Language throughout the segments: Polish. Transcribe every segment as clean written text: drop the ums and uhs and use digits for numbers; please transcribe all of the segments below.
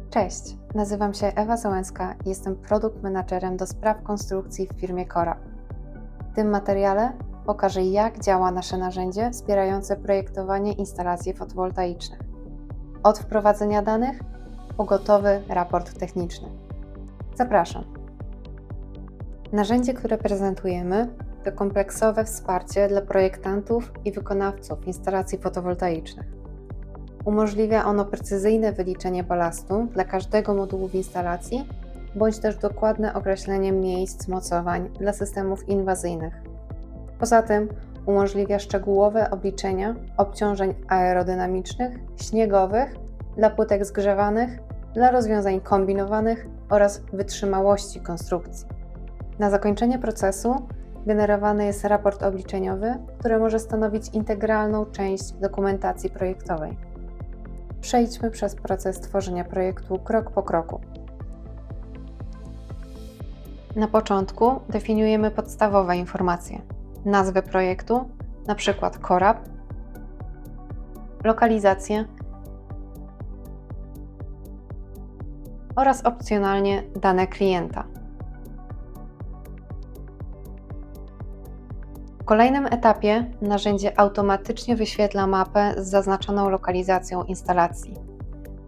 Cześć, nazywam się Ewa Załęska i jestem produkt managerem do spraw konstrukcji w firmie Corab. W tym materiale pokażę, jak działa nasze narzędzie wspierające projektowanie instalacji fotowoltaicznych. Od wprowadzenia danych po gotowy raport techniczny. Zapraszam. Narzędzie, które prezentujemy, to kompleksowe wsparcie dla projektantów i wykonawców instalacji fotowoltaicznych. Umożliwia ono precyzyjne wyliczenie balastu dla każdego modułu w instalacji, bądź też dokładne określenie miejsc mocowań dla systemów inwazyjnych. Poza tym umożliwia szczegółowe obliczenia obciążeń aerodynamicznych, śniegowych, dla płytek zgrzewanych, dla rozwiązań kombinowanych oraz wytrzymałości konstrukcji. Na zakończenie procesu generowany jest raport obliczeniowy, który może stanowić integralną część dokumentacji projektowej. Przejdźmy przez proces tworzenia projektu krok po kroku. Na początku definiujemy podstawowe informacje. Nazwę projektu, np. Corab, lokalizację oraz opcjonalnie dane klienta. W kolejnym etapie narzędzie automatycznie wyświetla mapę z zaznaczoną lokalizacją instalacji.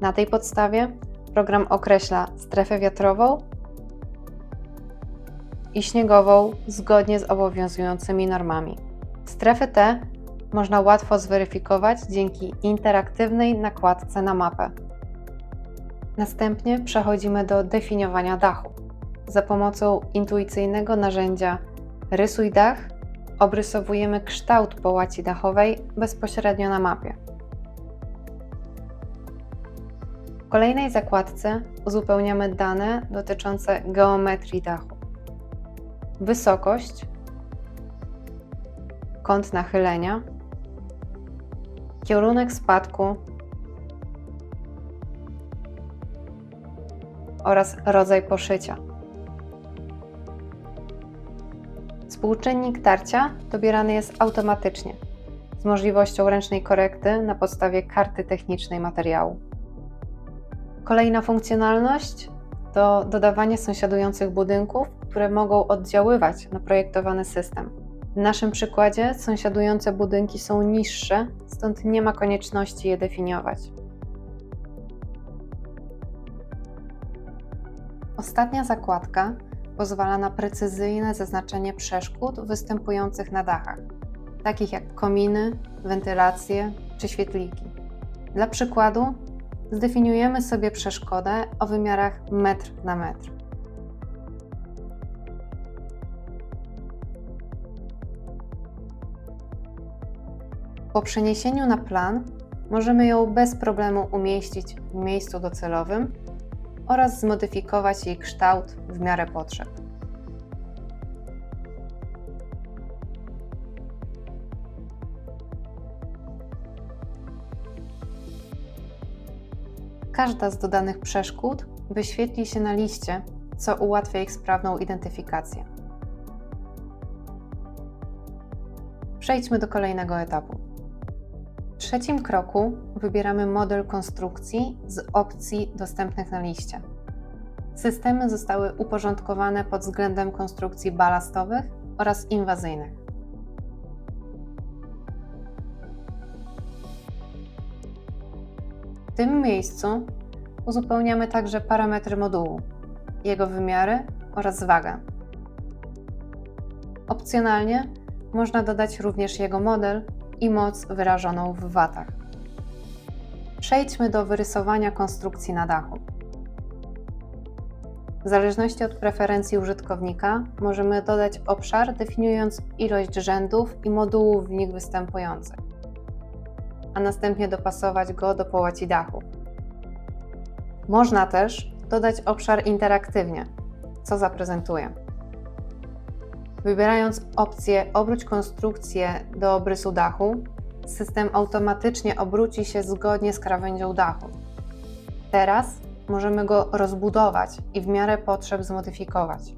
Na tej podstawie program określa strefę wiatrową i śniegową zgodnie z obowiązującymi normami. Strefy te można łatwo zweryfikować dzięki interaktywnej nakładce na mapę. Następnie przechodzimy do definiowania dachu. Za pomocą intuicyjnego narzędzia Rysuj dach obrysowujemy kształt połaci dachowej bezpośrednio na mapie. W kolejnej zakładce uzupełniamy dane dotyczące geometrii dachu. Wysokość, kąt nachylenia, kierunek spadku oraz rodzaj poszycia. Współczynnik tarcia dobierany jest automatycznie, z możliwością ręcznej korekty na podstawie karty technicznej materiału. Kolejna funkcjonalność to dodawanie sąsiadujących budynków, które mogą oddziaływać na projektowany system. W naszym przykładzie sąsiadujące budynki są niższe, stąd nie ma konieczności je definiować. Ostatnia zakładka pozwala na precyzyjne zaznaczenie przeszkód występujących na dachach, takich jak kominy, wentylacje czy świetliki. Dla przykładu zdefiniujemy sobie przeszkodę o wymiarach metr na metr. Po przeniesieniu na plan możemy ją bez problemu umieścić w miejscu docelowym oraz zmodyfikować jej kształt w miarę potrzeb. Każda z dodanych przeszkód wyświetli się na liście, co ułatwia ich sprawną identyfikację. Przejdźmy do kolejnego etapu. W trzecim kroku wybieramy model konstrukcji z opcji dostępnych na liście. Systemy zostały uporządkowane pod względem konstrukcji balastowych oraz inwazyjnych. W tym miejscu uzupełniamy także parametry modułu, jego wymiary oraz wagę. Opcjonalnie można dodać również jego model i moc wyrażoną w watach. Przejdźmy do wyrysowania konstrukcji na dachu. W zależności od preferencji użytkownika możemy dodać obszar, definiując ilość rzędów i modułów w nich występujących, a następnie dopasować go do połaci dachu. Można też dodać obszar interaktywnie, co zaprezentuję. Wybierając opcję Obróć konstrukcję do obrysu dachu, system automatycznie obróci się zgodnie z krawędzią dachu. Teraz możemy go rozbudować i w miarę potrzeb zmodyfikować.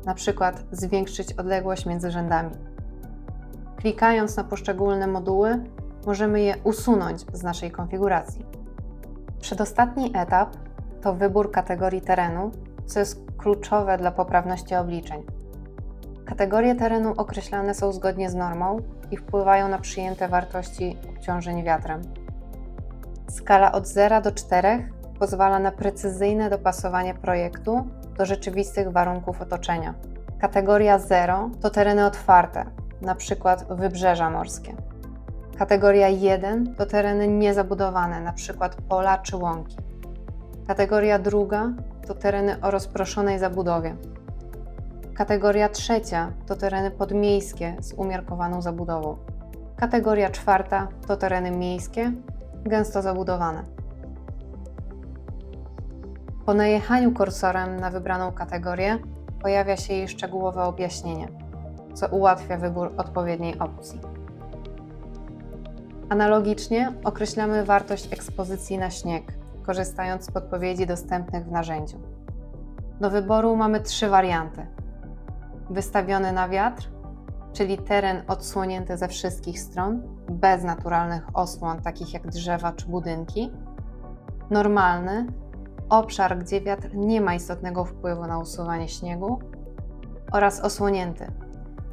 Na przykład zwiększyć odległość między rzędami. Klikając na poszczególne moduły, możemy je usunąć z naszej konfiguracji. Przedostatni etap to wybór kategorii terenu, co jest kluczowe dla poprawności obliczeń. Kategorie terenu określane są zgodnie z normą i wpływają na przyjęte wartości obciążeń wiatrem. Skala od 0 do 4 pozwala na precyzyjne dopasowanie projektu do rzeczywistych warunków otoczenia. Kategoria 0 to tereny otwarte, np. wybrzeża morskie. Kategoria 1 to tereny niezabudowane, np. pola czy łąki. Kategoria 2 to tereny o rozproszonej zabudowie. Kategoria 3 to tereny podmiejskie z umiarkowaną zabudową. Kategoria 4 to tereny miejskie, gęsto zabudowane. Po najechaniu kursorem na wybraną kategorię pojawia się jej szczegółowe objaśnienie, co ułatwia wybór odpowiedniej opcji. Analogicznie określamy wartość ekspozycji na śnieg, korzystając z podpowiedzi dostępnych w narzędziu. Do wyboru mamy 3 warianty. Wystawiony na wiatr, czyli teren odsłonięty ze wszystkich stron, bez naturalnych osłon, takich jak drzewa czy budynki. Normalny, obszar, gdzie wiatr nie ma istotnego wpływu na usuwanie śniegu. Oraz osłonięty,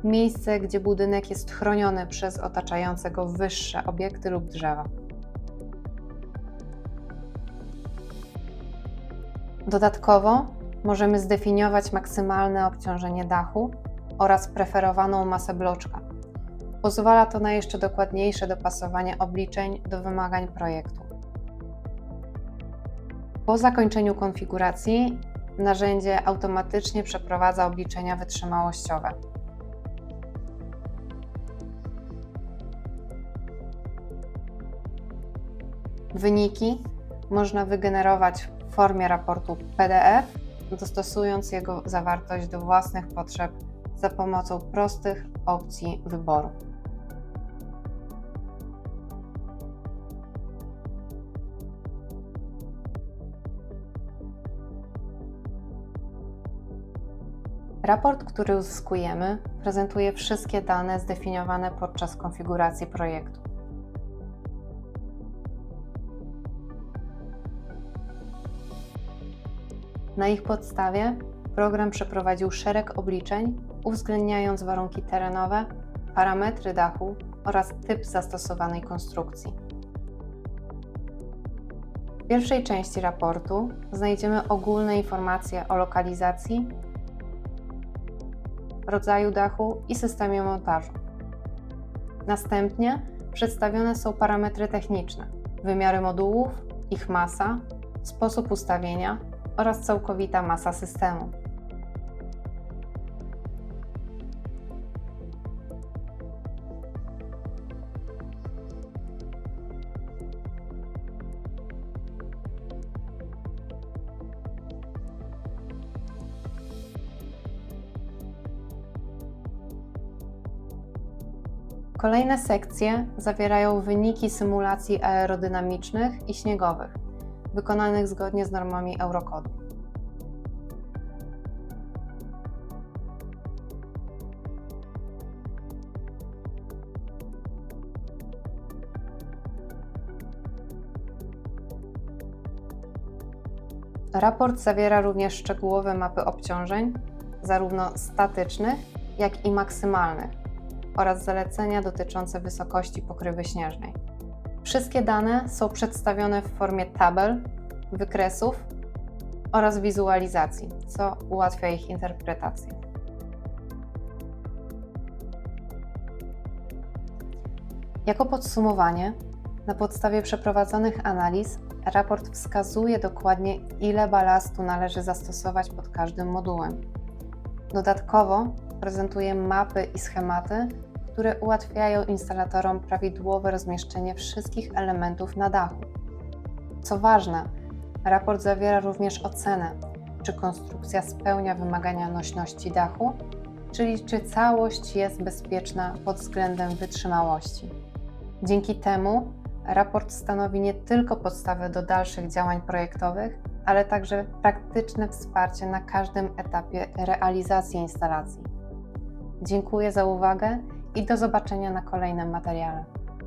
miejsce, gdzie budynek jest chroniony przez otaczające go wyższe obiekty lub drzewa. Dodatkowo możemy zdefiniować maksymalne obciążenie dachu oraz preferowaną masę bloczka. Pozwala to na jeszcze dokładniejsze dopasowanie obliczeń do wymagań projektu. Po zakończeniu konfiguracji narzędzie automatycznie przeprowadza obliczenia wytrzymałościowe. Wyniki można wygenerować w formie raportu PDF, dostosując jego zawartość do własnych potrzeb za pomocą prostych opcji wyboru. Raport, który uzyskujemy, prezentuje wszystkie dane zdefiniowane podczas konfiguracji projektu. Na ich podstawie program przeprowadził szereg obliczeń, uwzględniając warunki terenowe, parametry dachu oraz typ zastosowanej konstrukcji. W pierwszej części raportu znajdziemy ogólne informacje o lokalizacji, rodzaju dachu i systemie montażu. Następnie przedstawione są parametry techniczne, wymiary modułów, ich masa, sposób ustawienia oraz całkowita masa systemu. Kolejne sekcje zawierają wyniki symulacji aerodynamicznych i śniegowych, wykonanych zgodnie z normami Eurokodu. Raport zawiera również szczegółowe mapy obciążeń, zarówno statycznych, jak i maksymalnych, oraz zalecenia dotyczące wysokości pokrywy śnieżnej. Wszystkie dane są przedstawione w formie tabel, wykresów oraz wizualizacji, co ułatwia ich interpretację. Jako podsumowanie, na podstawie przeprowadzonych analiz, raport wskazuje dokładnie, ile balastu należy zastosować pod każdym modułem. Dodatkowo prezentuje mapy i schematy, które ułatwiają instalatorom prawidłowe rozmieszczenie wszystkich elementów na dachu. Co ważne, raport zawiera również ocenę, czy konstrukcja spełnia wymagania nośności dachu, czyli czy całość jest bezpieczna pod względem wytrzymałości. Dzięki temu raport stanowi nie tylko podstawę do dalszych działań projektowych, ale także praktyczne wsparcie na każdym etapie realizacji instalacji. Dziękuję za uwagę i do zobaczenia na kolejnym materiale.